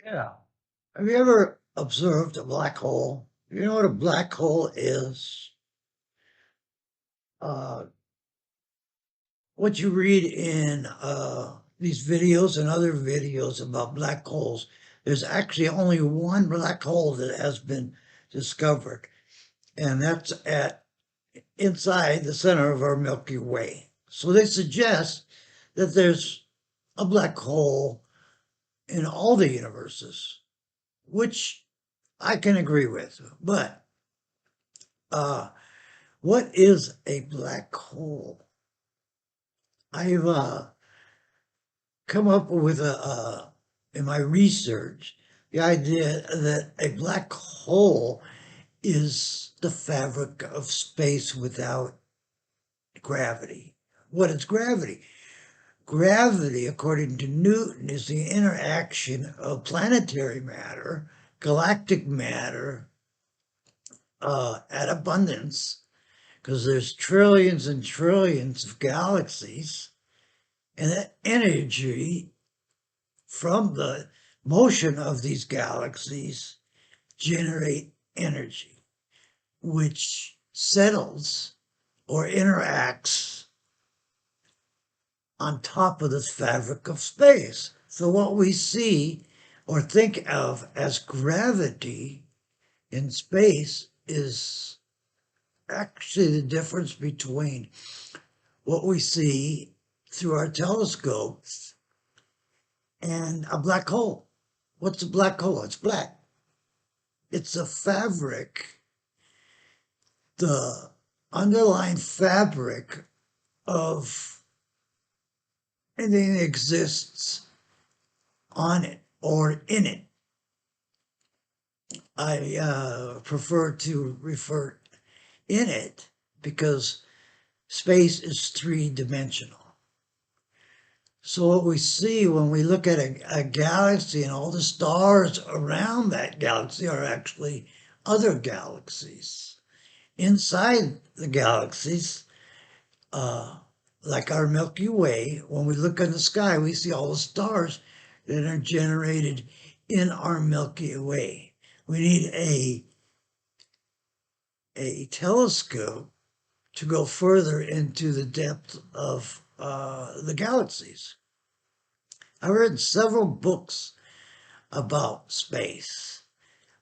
Yeah. Have you ever observed a black hole? You know what a black hole is? Uh, what you read in these videos and other videos about black holes, there's actually only one black hole that has been discovered, and that's at inside the center of our Milky Way. So they suggest that there's a black hole in all the universes, which I can agree with. But uh, what is a black hole? I've come up with in my research the idea that a black hole is the fabric of space without gravity. What is gravity? Gravity, according to Newton, is the interaction of planetary matter, galactic matter at abundance, because there's trillions and trillions of galaxies, and that energy from the motion of these galaxies generate energy, which settles or interacts on top of this fabric of space. So what we see or think of as gravity in space is actually the difference between what we see through our telescopes and a black hole. What's a black hole? It's black. It's a fabric, the underlying fabric of anything that exists on it or in it. I prefer to refer in it because space is three-dimensional. So what we see when we look at a galaxy and all the stars around that galaxy are actually other galaxies. Inside the galaxies, like our Milky Way, when we look in the sky, we see all the stars that are generated in our Milky Way. We need a telescope to go further into the depth of the galaxies. I've read several books about space.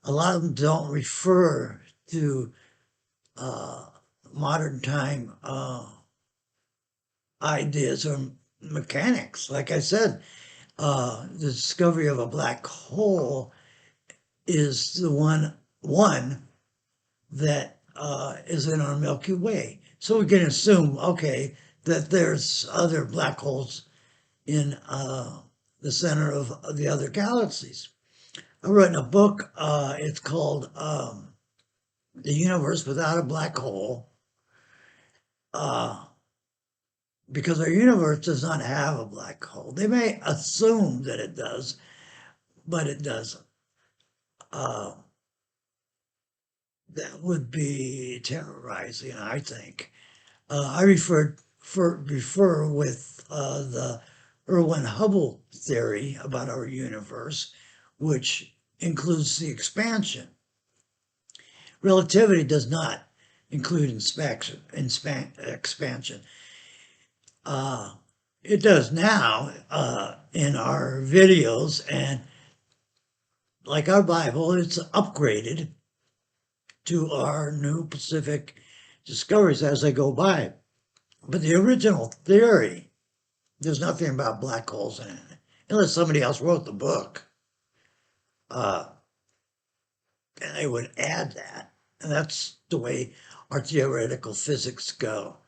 A lot of them don't refer to modern time ideas or mechanics. Like I said, the discovery of a black hole is the one that is in our Milky Way. So we can assume, okay, that there's other black holes in the center of the other galaxies. I wrote in a book, it's called The Universe Without a Black Hole, uh, because our universe does not have a black hole. They may assume that it does, but it doesn't. Uh, that would be terrorizing, I think. I refer with the Erwin Hubble theory about our universe, which includes the expansion. Relativity does not include expansion. It does now in our videos, and like our Bible, it's upgraded to our new Pacific discoveries as they go by. But the original theory, there's nothing about black holes in it, unless somebody else wrote the book. And they would add that. And that's the way our theoretical physics go.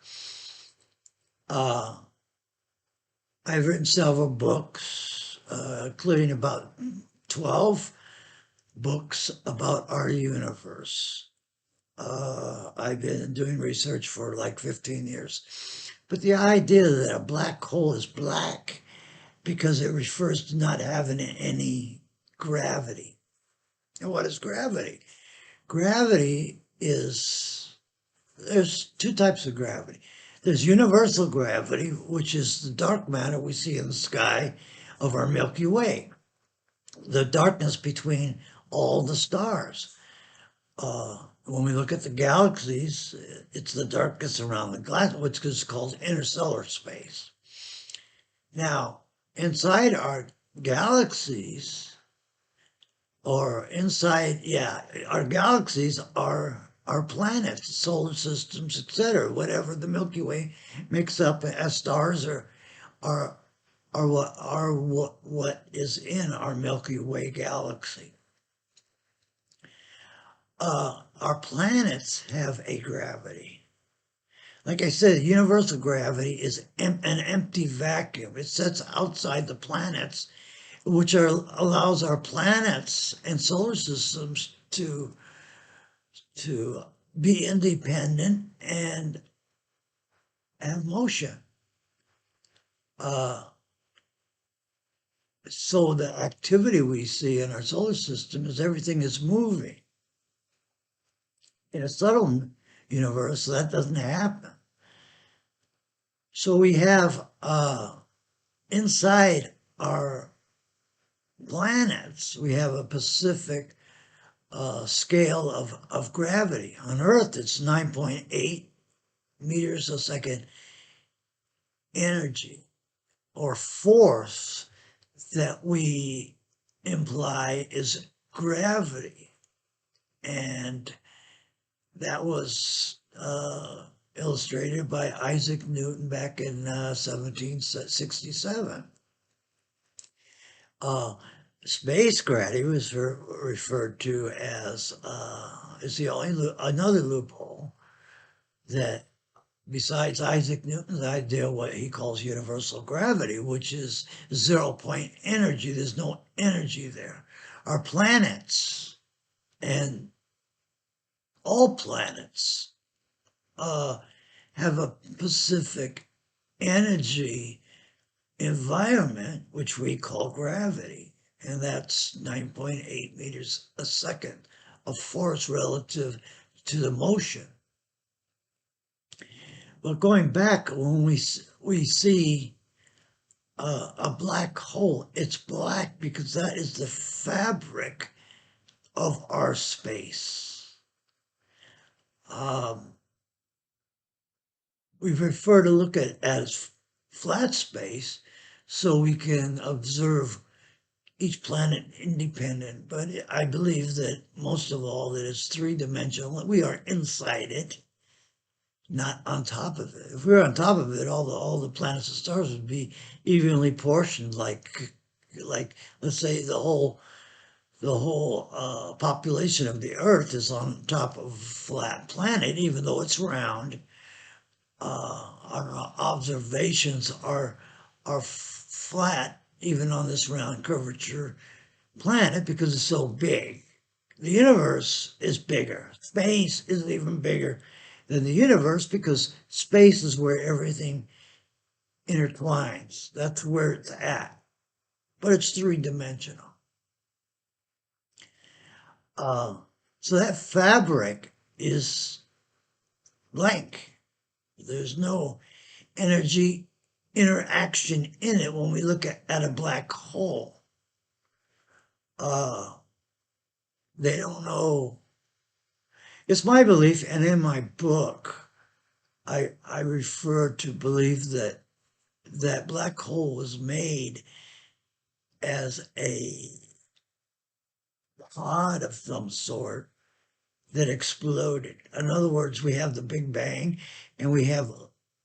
I've written several books, including about 12 books about our universe. I've been doing research for like 15 years. But the idea that a black hole is black because it refers to not having any gravity. And what is gravity? Gravity is, there's two types of gravity. There's universal gravity, which is the dark matter we see in the sky of our Milky Way. the darkness between all the stars. When we look at the galaxies, it's the darkness around the galaxy, which is called interstellar space. Now, inside our galaxies, or inside, our galaxies are our planets, solar systems, etc. Whatever the Milky Way makes up as stars are what is in our Milky Way galaxy. Our planets have a gravity. Like I said, universal gravity is an empty vacuum. It sits outside the planets, which allows our planets and solar systems to be independent and have motion. So the activity we see in our solar system is everything is moving. In a subtle universe, that doesn't happen. So we have inside our planets, we have a specific scale of gravity. On Earth, it's 9.8 meters a second energy or force that we imply is gravity. And that was illustrated by Isaac Newton back in 1767. Space gravity was referred to as is the only another loophole that, besides Isaac Newton's idea, what he calls universal gravity, which is 0-point energy. There's no energy there. Our planets and all planets have a specific energy environment, which we call gravity, and that's 9.8 meters a second of force relative to the motion. But going back, when we see a black hole, it's black because that is the fabric of our space. We prefer to look at it as flat space so we can observe each planet independent, but I believe that most of all that it's three-dimensional. We are inside it, not on top of it. If we were on top of it, all the planets and stars would be evenly portioned, like let's say the whole population of the Earth is on top of a flat planet, even though it's round. Our observations are flat, even on this round curvature planet, because it's so big. The universe is bigger. Space is even bigger than the universe because space is where everything intertwines. That's where it's at. But it's three-dimensional. So that fabric is blank. There's no energy interaction in it when we look at a black hole. They don't know. It's my belief, and in my book, I refer to believe that that black hole was made as a pod of some sort that exploded. In other words, we have the Big Bang, and we have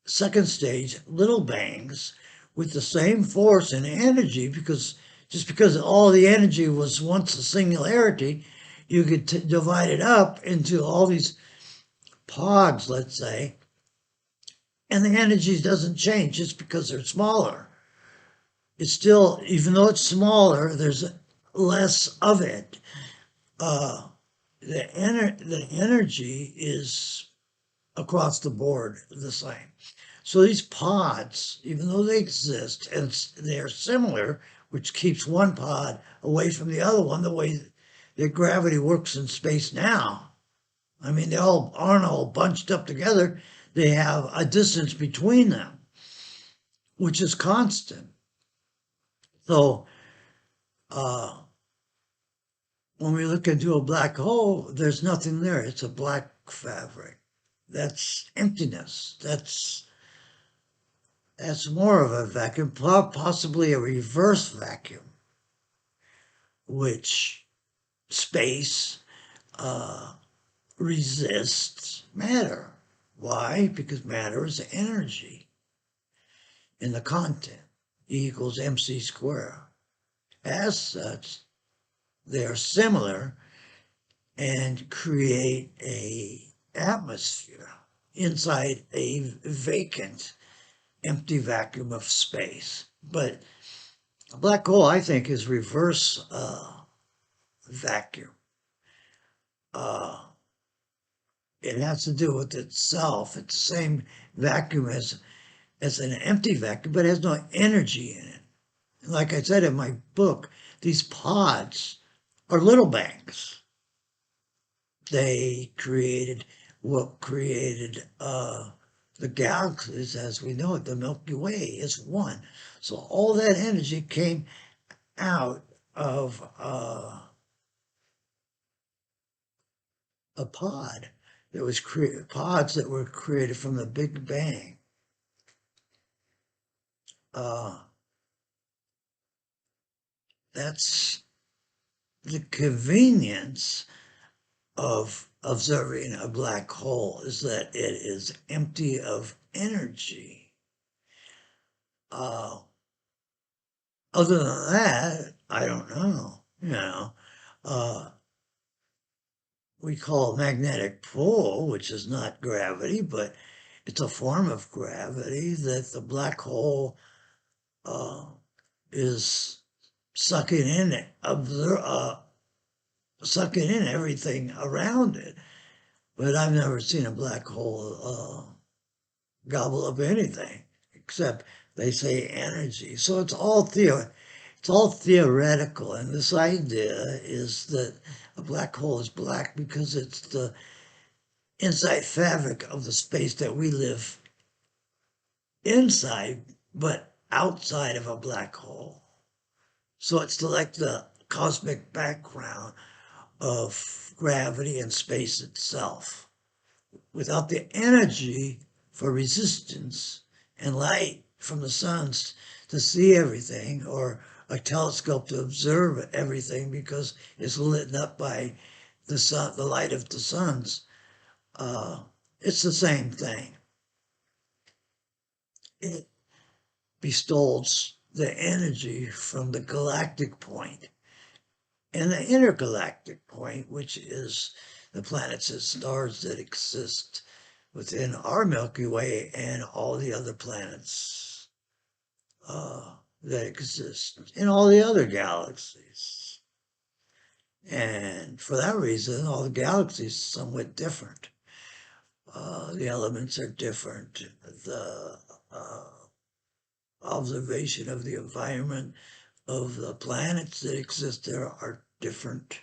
second stage little bangs with the same force and energy, because just because all the energy was once a singularity, you could divide it up into all these pods, let's say, and the energy doesn't change just because they're smaller. It's still, even though it's smaller, there's less of it. The energy is across the board the same. So these pods, even though they exist and they're similar, which keeps one pod away from the other one, the way that gravity works in space now. I mean, they all aren't all bunched up together. They have a distance between them, which is constant. So when we look into a black hole, there's nothing there. It's a black fabric. That's emptiness. That's more of a vacuum, possibly a reverse vacuum, which space uh, resists matter. Why? Because matter is energy in the content. E equals mc squared. As such, they are similar and create a atmosphere inside a vacant, empty vacuum of space. But a black hole, I think, is reverse vacuum. It has to do with itself. It's the same vacuum as an empty vacuum, but it has no energy in it. Like I said in my book, these pods are little bangs. They created what created the galaxies as we know it. The Milky Way is one. So all that energy came out of a pod. There was pods that were created from the Big Bang. That's the convenience of observing a black hole, is that it is empty of energy. Other than that, I don't know. We call it magnetic pull, which is not gravity, but it's a form of gravity that the black hole is sucking in, sucking in everything around it. But I've never seen a black hole gobble up anything, except they say energy. So it's all theoretical, and this idea is that a black hole is black because it's the inside fabric of the space that we live inside, but outside of a black hole. So it's like the cosmic background of gravity and space itself. Without the energy for resistance and light from the suns to see everything, or a telescope to observe everything because it's lit up by the sun, the light of the suns, it's the same thing. It bestows the energy from the galactic point and the intergalactic point, which is the planets and stars that exist within our Milky Way and all the other planets that exist in all the other galaxies. And for that reason, all the galaxies are somewhat different. The elements are different. The observation of the environment of the planets that exist there are different.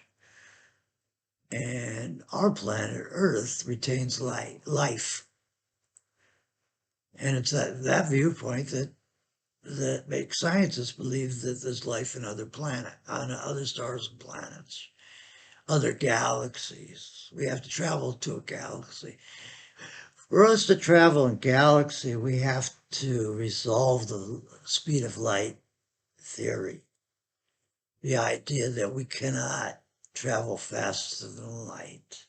And our planet, Earth, retains life. And it's that viewpoint that makes scientists believe that there's life in on other stars and planets, other galaxies. We have to travel to a galaxy. For us to travel in galaxy, we have to resolve the speed of light theory. The idea that we cannot travel faster than light.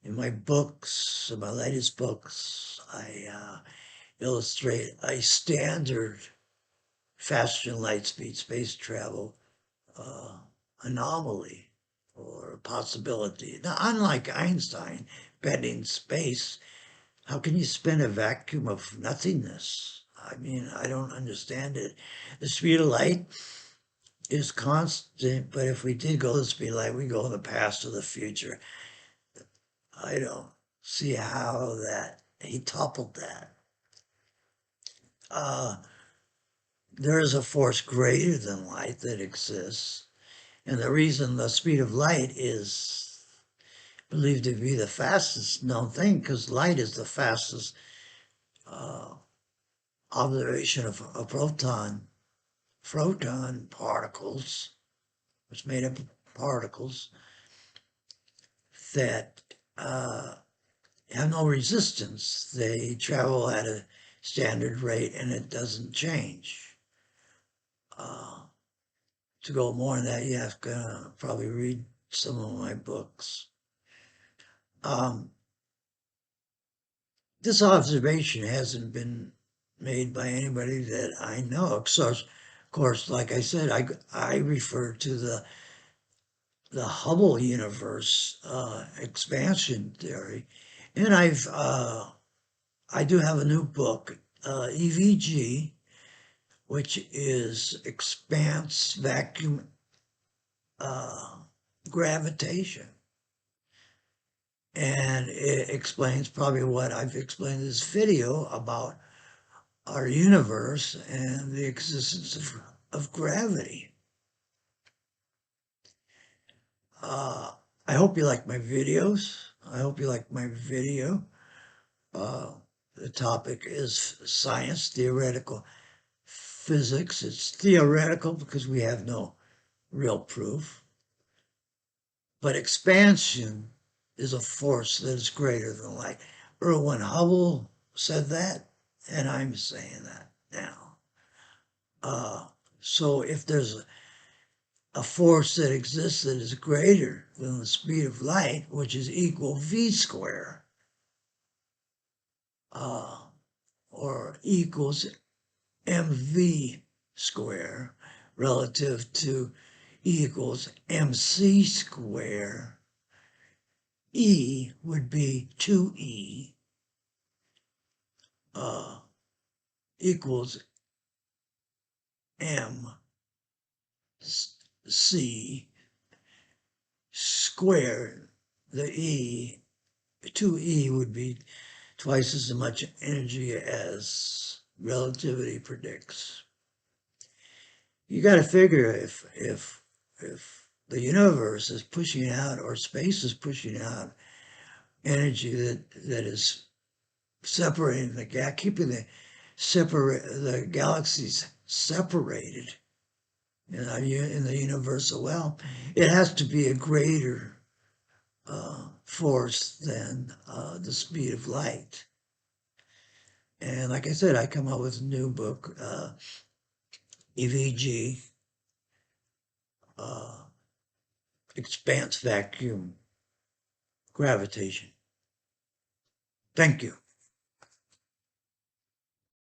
In my books, in my latest books, I illustrate a standard faster than light speed space travel anomaly or possibility. Now, unlike Einstein bending space, how can you spin a vacuum of nothingness? I mean, I don't understand it. The speed of light is constant, but if we did go the speed of light, we go in the past or the future. I don't see how that he toppled that. There is a force greater than light that exists, and the reason the speed of light is believed to be the fastest known thing, because light is the fastest observation of a proton particles, it's made up of particles, that have no resistance. They travel at a standard rate and it doesn't change. To go more than that, you have to probably read some of my books. This observation hasn't been made by anybody that I know. Of course, like I said, I refer to the Hubble universe expansion theory, and I do have a new book, EVG, which is expanse vacuum gravitation. And it explains probably what I've explained in this video about our universe and the existence of gravity. I hope you like my videos. I hope you like my video. The topic is science, theoretical physics. It's theoretical because we have no real proof. But expansion is a force that is greater than light. Erwin Hubble said that, and I'm saying that now. So if there's a force that exists that is greater than the speed of light, which is equal v square, or equals mv square relative to E equals mc square, E would be 2E equals mc squared. The E, 2E would be twice as much energy as relativity predicts. You got to figure if the universe is pushing out or space is pushing out energy that is separating the gap, keeping the galaxies separated in the universal well, it has to be a greater force than the speed of light. And like I said, I come out with a new book, EVG, expanse vacuum gravitation. Thank you.